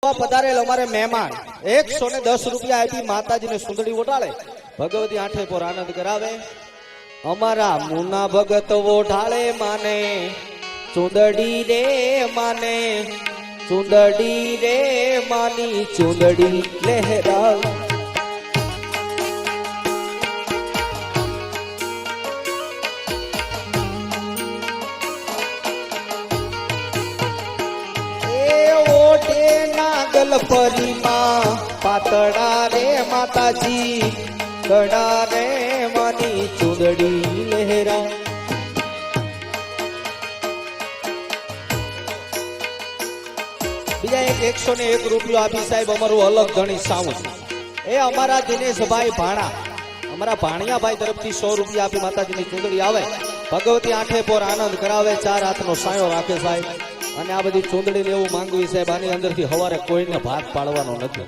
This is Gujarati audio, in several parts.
જોવા પધારેલ અમારે મહેમાન 110 રૂપિયા આપી માતાજીને સુંદડી ઓઢાળે ભગવતી આઠે પર આનંદ કરાવે અમારા મુના ભગત ઓઢાળે માને ચુંદડી રે માને ચુંદડી રે માની ચુંદડી લહેરાવ ગલપરીમાં પાતળા રે માતાજી ગડા રે માની ચુંદડી લહેરા બીજા એક 101 રૂપિયો આપી સાહેબ અમારું અલગ ગણી સાઉન્ડ એ અમારા દિનેશભાઈ ભાણા અમારા ભાણિયાભાઈ તરફથી 100 રૂપિયા આપી માતાજીની ચુંદડી આવે ભગવતી આઠે પોર આનંદ કરાવે 4 હાથનો સાયો રાખે સાહેબ અને આ બધી ચૂંદડી લેવું માંગવી સાહેબ આની અંદરથી હવારે કોઈને ભાગ પાડવાનો નથી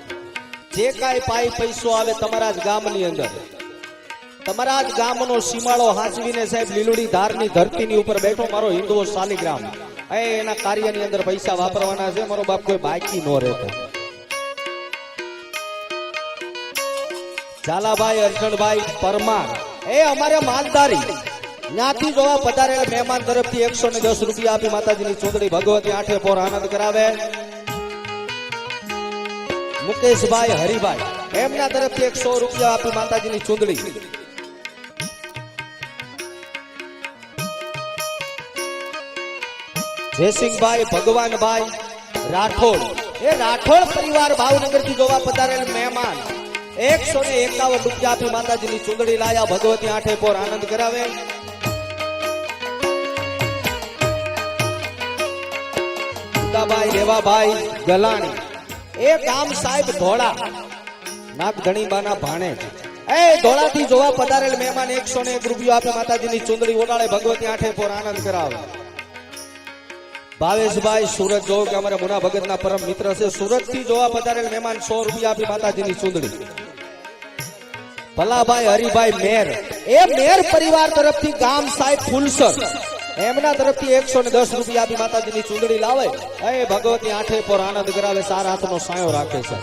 જે કાંઈ પાઈ પૈસો આવે તમારા જ ગામની અંદર તમારા જ ગામનો સીમાડો હાંચવીને સાહેબ લીલુડી ધારની ધરતીની ઉપર બેઠો મારો હિન્દુઓ શાલિગ્રામ એના કાર્યની અંદર પૈસા વાપરવાના છે મારો બાપ કોઈ બાકી ન રહેતો ઝાલાભાઈ અર્જણભાઈ પરમાર એ અમારે માલધારી જ્ઞાતિ જોવા પધારેલ મહેમાન તરફથી 110 રૂપિયા આપી માતાજીની ચુંદડી ભગવતી આઠે પોર આનંદ કરાવે મુકેશભાઈ હરિભાઈ એમના તરફથી 100 રૂપિયા આપી માતાજીની ચુંદડી જયસિંહભાઈ ભગવાનભાઈ રાઠોડ એ રાઠોડ પરિવાર ભાવનગર થી જોવા પધારેલ મહેમાન 151 રૂપિયા આપી માતાજીની ચુંદડી લાયા ભગવતી આઠે પોર આનંદ કરાવે ભાઈ રેવાભાઈ ગલાણી એ ગામ સાહેબ ધોળા નાગધણીબાના ભાણે એ ધોળાથી જોવા પધારેલ મહેમાન 101 રૂપિયા આપે માતાજીની ચુંદડી ઓડાળે ભગવતી આઠે પોર આનંદ કરાવે ભાવેશભાઈ સુરત જો કે અમારા મુના ભગતના પરમ મિત્ર છે સુરત થી જોવા પધારેલ મહેમાન 100 રૂપિયા આપી માતાજીની ચુંદડી ભલાભાઈ હરિભાઈ મેર એ મેર પરિવાર તરફથી ગામ સાહેબ ફૂલસર એમના તરફથી 110 રૂપિયા આપી માતાજીની ચુંદડી લાવે એ ભગવતી આઠે પર આનંદ કરાવે 4 હાથનો સાયો રાખે છે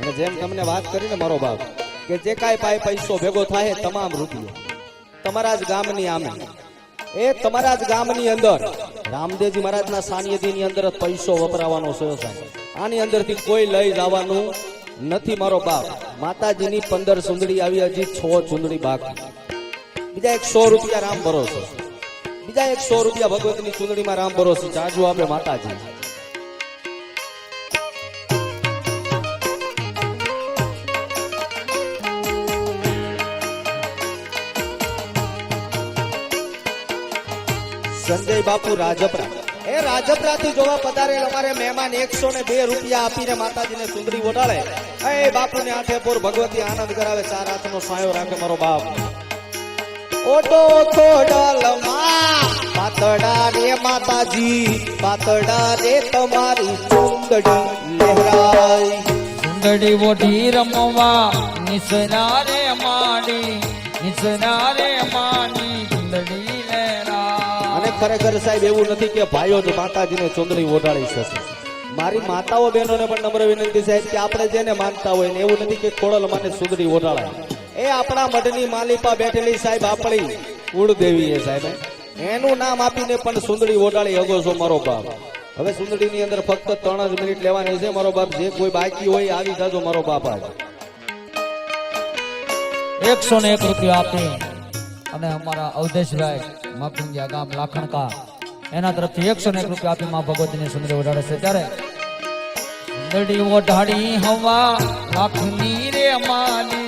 અને જેમ તમને વાત કરીને મારો બાપ કે જે કાંઈ પાય પૈસો ભેગો થાય તમામ રૂપિયો તમારા જ ગામની આમે એ તમારા જ ગામની અંદર રામદેવજી મહારાજના સાનિધ્યની અંદર જ પૈસો વપરાવાનો છે સાહેબ આની અંદરથી કોઈ લઈ જવાનું નથી મારો બાપ માતાજીની 15 ચુંદડી આવી હજી 6 ચુંદડી બાકી બીજા 100 રૂપિયા રામ ભરોસો બીજા 100 રૂપિયા ભગવતીની ચુંદડીમાં રામ ભરોસે ચાજુ આપે માતાજી સંજય બાપુ રાજપરા એ રાજપરા થી જોવા પધારેલ અમારે મહેમાન 102 રૂપિયા આપીને માતાજીને ચુંદડી ઓઢાળે એ બાપુને આઠે પોર ભગવતી આનંદ કરાવે 4 હાથનો સાયો રાખે મારો બાપ ઓટો ખોડલમાં પાતળા રે માતાજી પાતળા રે તમારી ચુંદડી લહેરાય ચુંદડી ઓઢી રમવા નિસરા રે માડી નિસરા રે માની ચુંદડી લહેરાય અને ખરેખર સાહેબ એવું નથી કે ભાઈઓ જ માતાજીને ચુંદડી ઓઢાડી શકે મારી માતાઓ બહેનોને પણ નમ્ર વિનંતી સાહેબ કે આપણે જેને માનતા હોય ને એવું નથી કે ખોડલમાંને ચુંદડી ઓઢાડાય એ આપણા મઢની માલિપા બેઠેલી સાહેબ આપણી કુળદેવી એ સાહેબ એનું નામ આપીને પણ સુંદડી ઓઢાડી હગો છો મારો બાપ હવે સુંદડીની અંદર ફક્ત 3 જ મિનિટ લેવાની છે મારો બાપ જે કોઈ બાકી હોય આવી જાજો મારો બાપ આજ 101 રૂપિયા આપી અને અમારા અવધેશભાઈ માપુંગિયા ગામ લાખણકા એના તરફથી 101 રૂપિયા આપી માં ભગવતીની સુંદરી ઓઢાડે છે ત્યારે સુંદરી ઓઢાડી હવા લાખની રે માની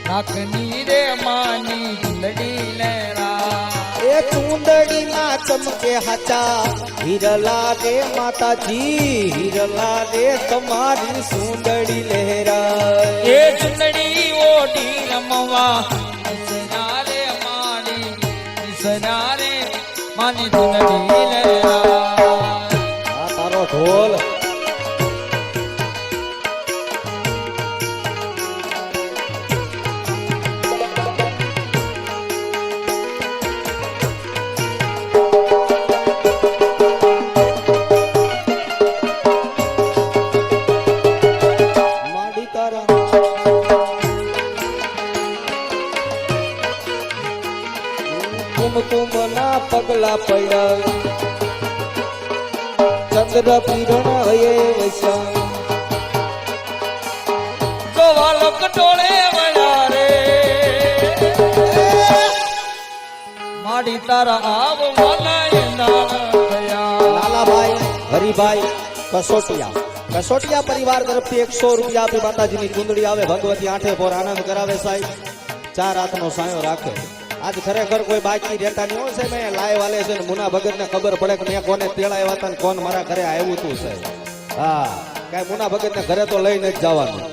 લાખની રે માની ચુંદડી લહેરા એ ચુંદડી માં ચમકે હાચા હિરલા રે માતાજી હિરલા રે તમારી સુંદડી લહેરા એ ચુંદડી ઓઢી રમવા નિસરા રે માની નિસરા રે માની ચુંદડી લહેરા આ તારો ઢોલ પડ્યા ચંદ્ર પીરણ હયે વૈસા તો વાલક ટોળે વળ્યા રે માડી તારા આવ મનાય નામ થયા લાલાભાઈ હરિભાઈ કસોટિયા પરિવાર તરફથી 100 રૂપિયા આપી માતાજીની ચૂંદડી આવે ભગવતી આઠે પોર આનંદ કરાવે સાહેબ 4 હાથનો સાયો રાખે આજ ખરેખર કોઈ બાકી રહેતા નહીં હોય સાહેબ અહીંયા લાય વાલે છે ને મુના ભગતને ખબર પડે કે મેં કોને તેડાવ્યા હતા ને કોણ મારા ઘરે આવ્યું હતું સાહેબ હા કાંઈ મુના ભગતને ઘરે તો લઈને જ જવાનું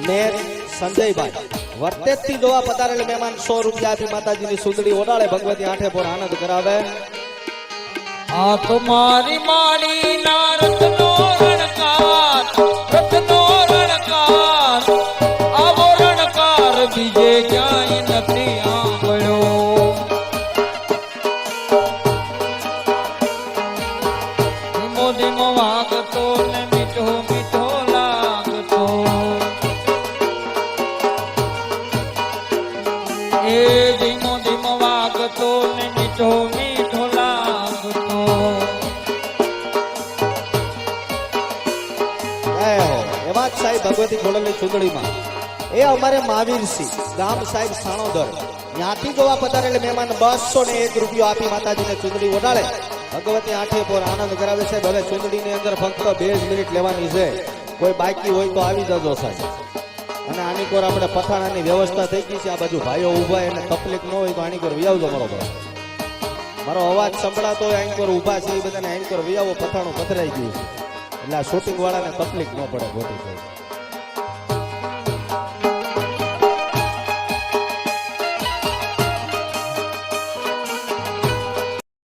મેર સંજયભાઈ વર્તેજથી જોવા પધારેલ મહેમાન 100 રૂપિયા આપી માતાજીની સુંદડી ઓડાળે ભગવતી આઠે પોર આનંદ કરાવે આ તો મારી માડી ના રત્નો રણકાર આવો રણકાર બીજે ક્યાંય નથી આંબળ્યો ધીમો ધીમો વાગતો ને મીઠો મીઠો લાગતો એ ધીમો ધીમો વાગતો ને મીઠો મીઠો લાગતો એમાં જ સાહેબ ભગવતી ખોડલની ચૂંદડીમાં એ અમારે મહાવીરસિંહ ગામ સાહેબ સાણોદર ત્યાંથી જોવા પધારેલ મહેમાન 201 રૂપિયો આપી માતાજીને ચૂંદડી ઓડાળે ભગવતી આઠે પોર આનંદ કરાવે છે હવે ચૂંદડીની અંદર ફક્ત 2 જ મિનિટ લેવાની છે કોઈ બાકી હોય તો આવી જજો સાહેબ અને આની કોર આપણે પથાણાની વ્યવસ્થા થઈ ગઈ છે આ બાજુ ભાઈઓ ઊભા એને તકલીફ ન હોય તો આની કોર વિયાવજો મારો અવાજ સંભળાતો હોય આની કોર ઊભા છે એ બધાને આની કોર વિયાવો પથાણું પથરાઈ ગયું છે એટલે આ શૂટિંગ વાળાને તકલીફ ન પડે ખોટી સાહેબ